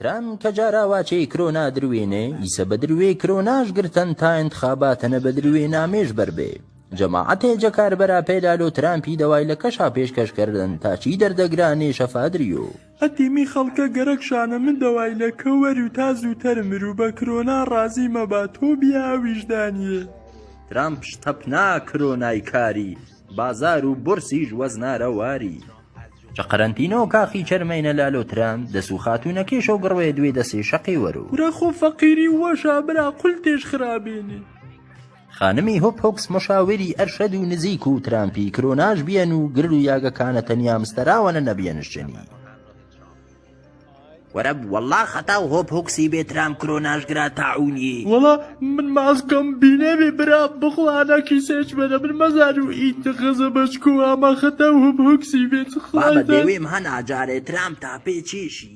ترام کە جاراواچەی کرۆنا دروێنێ ئیسە بە دروێ کرۆناش گرتن تا انتخاباتەنە بە دروێ نامێژ بەربێ جەماعەتێ جەکاربەرا پێدالۆ ترامپی دەوای لە کەشا پێشکەشکردن تا چی دەردەگرانێ شەفادریۆ ئەتیمی خەڵکە گەرەکشانە من دەوای لە کەوەری و تا زووتەر مرو بە کرۆنا ڕازی مەبا تۆ بیا ویژدانیە ترامپ شتەپنا کرۆنای کاری بازار و بورسیش وەزنارە واری قەرەنتینە و کاخی چەرمەینە لالۆ ترام دەسو خاتوونەکێش و گڕوێ دوێ دەسێ شەقی وەرو ورە خۆ فەقیری وەشا برا قول تێش خرابێنێ خانمی هۆپ هۆکس مشاوری ئەرشەد و نزیک و ترامپی کرۆناش بیەن و گرل و یاگەکانە تەنیا مستەراوەنە نەبیێنشتنی وەرە وەڵا خەتا و هۆپ هۆکسی بێ ترام کرۆناش گرا تاعونی وەڵا من ماسکەم بینەبێ برا بخڵانە کیسێش بەدە من مەزار و ئیت خەزە بەچکو ئاما خەتا و هۆپ هۆکسی بێت بابە دەوێم هەنا جارێ ترام تا پێچێشی